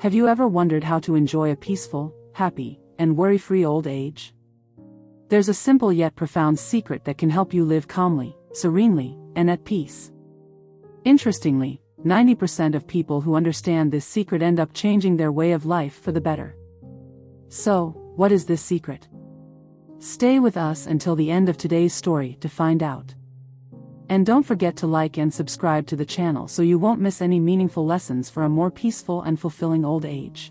Have you ever wondered how to enjoy a peaceful, happy, and worry-free old age? There's a simple yet profound secret that can help you live calmly, serenely, and at peace. Interestingly, 90% of people who understand this secret end up changing their way of life for the better. So, what is this secret? Stay with us until the end of today's story to find out. And don't forget to like and subscribe to the channel so you won't miss any meaningful lessons for a more peaceful and fulfilling old age.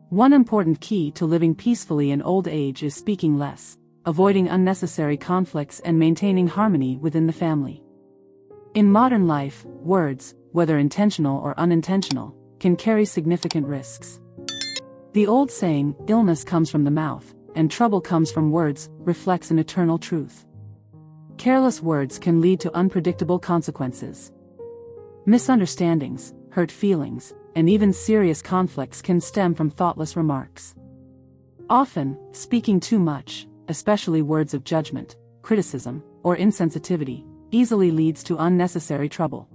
One important key to living peacefully in old age is speaking less, avoiding unnecessary conflicts and maintaining harmony within the family. In modern life, words, whether intentional or unintentional, can carry significant risks. The old saying, "Illness comes from the mouth, and trouble comes from words," reflects an eternal truth. Careless words can lead to unpredictable consequences. Misunderstandings, hurt feelings, and even serious conflicts can stem from thoughtless remarks. Often, speaking too much, especially words of judgment, criticism, or insensitivity, easily leads to unnecessary trouble.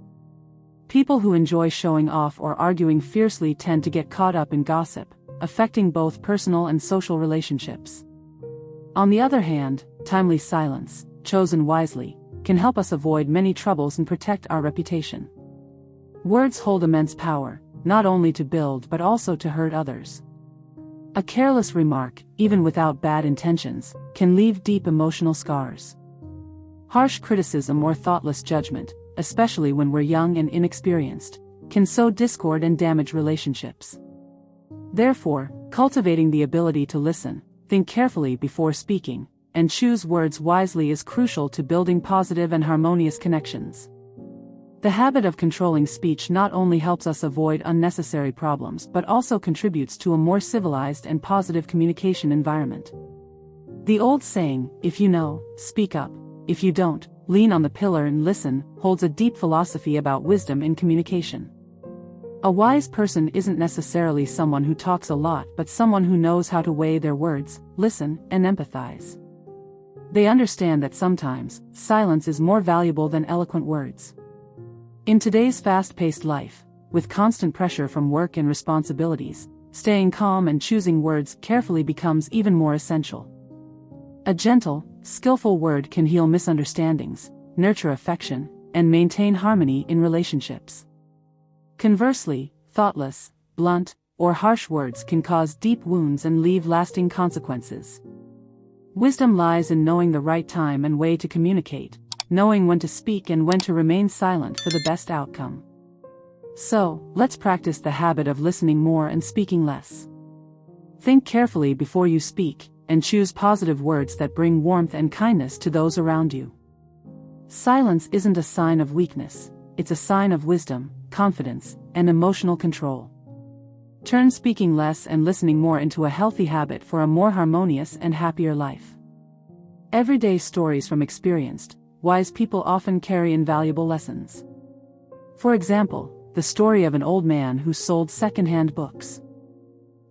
People who enjoy showing off or arguing fiercely tend to get caught up in gossip, affecting both personal and social relationships. On the other hand, timely silence, chosen wisely, can help us avoid many troubles and protect our reputation. Words hold immense power, not only to build but also to hurt others. A careless remark, even without bad intentions, can leave deep emotional scars. Harsh criticism or thoughtless judgment, especially when we're young and inexperienced, can sow discord and damage relationships. Therefore, cultivating the ability to listen, think carefully before speaking, and choose words wisely is crucial to building positive and harmonious connections. The habit of controlling speech not only helps us avoid unnecessary problems but also contributes to a more civilized and positive communication environment. The old saying, "If you know, speak up. If you don't, lean on the pillar and listen," holds a deep philosophy about wisdom in communication. A wise person isn't necessarily someone who talks a lot but someone who knows how to weigh their words, listen, and empathize. They understand that sometimes, silence is more valuable than eloquent words. In today's fast-paced life, with constant pressure from work and responsibilities, staying calm and choosing words carefully becomes even more essential. A gentle, skillful word can heal misunderstandings, nurture affection, and maintain harmony in relationships. Conversely, thoughtless, blunt, or harsh words can cause deep wounds and leave lasting consequences. Wisdom lies in knowing the right time and way to communicate, knowing when to speak and when to remain silent for the best outcome. So, let's practice the habit of listening more and speaking less. Think carefully before you speak, and choose positive words that bring warmth and kindness to those around you. Silence isn't a sign of weakness, it's a sign of wisdom, confidence, and emotional control. Turn speaking less and listening more into a healthy habit for a more harmonious and happier life. Everyday stories from experienced, wise people often carry invaluable lessons. For example, the story of an old man who sold second-hand books.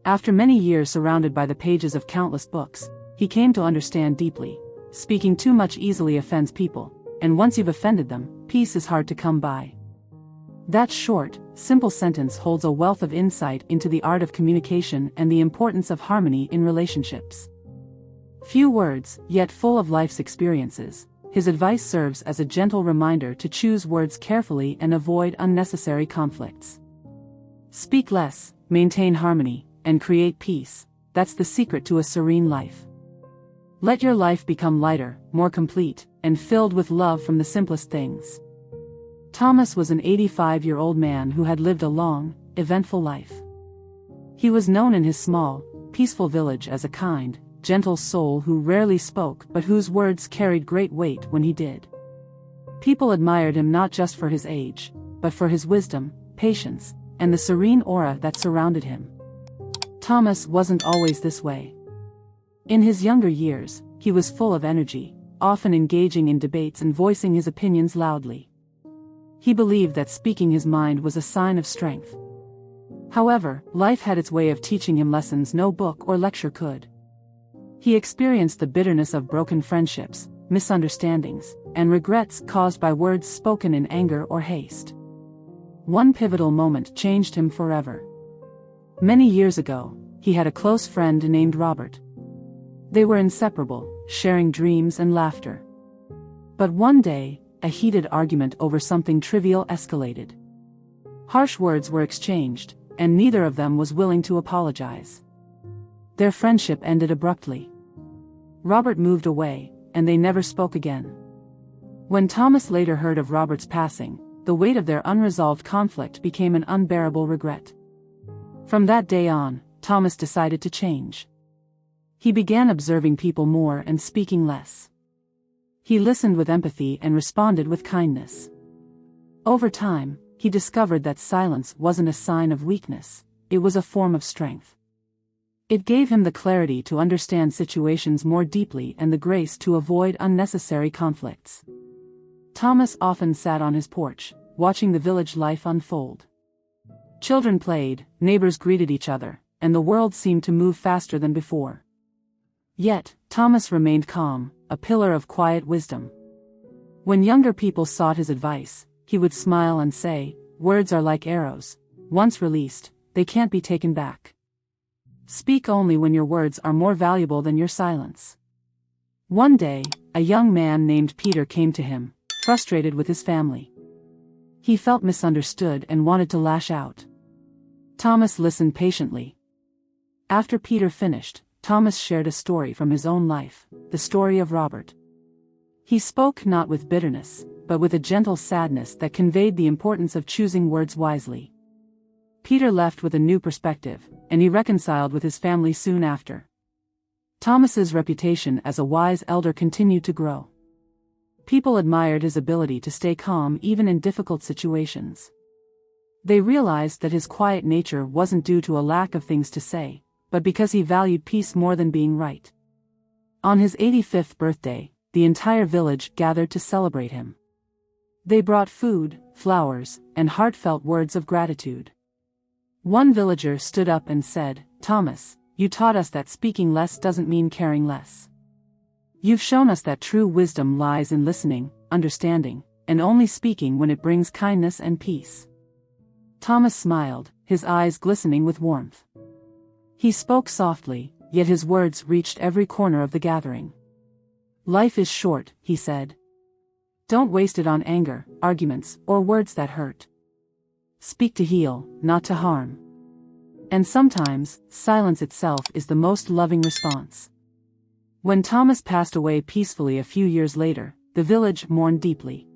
After many years surrounded by the pages of countless books, he came to understand deeply, speaking too much easily offends people, and once you've offended them, peace is hard to come by. That short, simple sentence holds a wealth of insight into the art of communication and the importance of harmony in relationships. Few words, yet full of life's experiences, his advice serves as a gentle reminder to choose words carefully and avoid unnecessary conflicts. Speak less, maintain harmony, and create peace. That's the secret to a serene life. Let your life become lighter, more complete, and filled with love from the simplest things. Thomas was an 85-year-old man who had lived a long, eventful life. He was known in his small, peaceful village as a kind, gentle soul who rarely spoke but whose words carried great weight when he did. People admired him not just for his age, but for his wisdom, patience, and the serene aura that surrounded him. Thomas wasn't always this way. In his younger years, he was full of energy, often engaging in debates and voicing his opinions loudly. He believed that speaking his mind was a sign of strength. However, life had its way of teaching him lessons no book or lecture could. He experienced the bitterness of broken friendships, misunderstandings, and regrets caused by words spoken in anger or haste. One pivotal moment changed him forever. Many years ago, he had a close friend named Robert. They were inseparable, sharing dreams and laughter. But one day, a heated argument over something trivial escalated. Harsh words were exchanged, and neither of them was willing to apologize. Their friendship ended abruptly. Robert moved away, and they never spoke again. When Thomas later heard of Robert's passing, the weight of their unresolved conflict became an unbearable regret. From that day on, Thomas decided to change. He began observing people more and speaking less. He listened with empathy and responded with kindness. Over time, he discovered that silence wasn't a sign of weakness, it was a form of strength. It gave him the clarity to understand situations more deeply and the grace to avoid unnecessary conflicts. Thomas often sat on his porch, watching the village life unfold. Children played, neighbors greeted each other, and the world seemed to move faster than before. Yet, Thomas remained calm, a pillar of quiet wisdom. When younger people sought his advice, he would smile and say, "Words are like arrows. Once released, they can't be taken back. Speak only when your words are more valuable than your silence." One day, a young man named Peter came to him, frustrated with his family. He felt misunderstood and wanted to lash out. Thomas listened patiently. After Peter finished, Thomas shared a story from his own life, the story of Robert. He spoke not with bitterness, but with a gentle sadness that conveyed the importance of choosing words wisely. Peter left with a new perspective, and he reconciled with his family soon after. Thomas's reputation as a wise elder continued to grow. People admired his ability to stay calm even in difficult situations. They realized that his quiet nature wasn't due to a lack of things to say, but because he valued peace more than being right. On his 85th birthday, the entire village gathered to celebrate him. They brought food, flowers, and heartfelt words of gratitude. One villager stood up and said, "Thomas, you taught us that speaking less doesn't mean caring less. You've shown us that true wisdom lies in listening, understanding, and only speaking when it brings kindness and peace." Thomas smiled, his eyes glistening with warmth. He spoke softly, yet his words reached every corner of the gathering. "Life is short," he said. "Don't waste it on anger, arguments, or words that hurt. Speak to heal, not to harm. And sometimes, silence itself is the most loving response." When Thomas passed away peacefully a few years later, the village mourned deeply.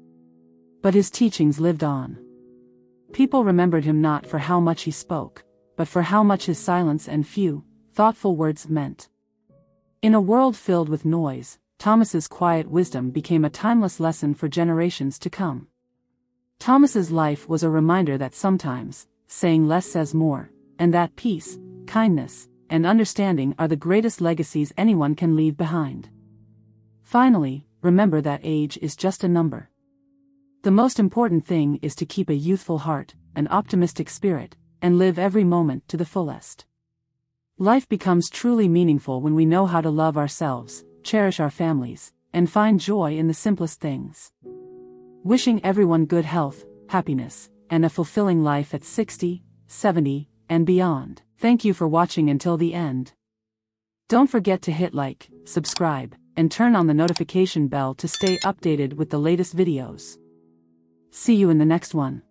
But his teachings lived on. People remembered him not for how much he spoke, but for how much his silence and few, thoughtful words meant. In a world filled with noise, Thomas's quiet wisdom became a timeless lesson for generations to come. Thomas's life was a reminder that sometimes, saying less says more, and that peace, kindness, and understanding are the greatest legacies anyone can leave behind. Finally, remember that age is just a number. The most important thing is to keep a youthful heart, an optimistic spirit, and live every moment to the fullest. Life becomes truly meaningful when we know how to love ourselves, cherish our families, and find joy in the simplest things. Wishing everyone good health, happiness, and a fulfilling life at 60, 70, and beyond. Thank you for watching until the end. Don't forget to hit like, subscribe, and turn on the notification bell to stay updated with the latest videos. See you in the next one.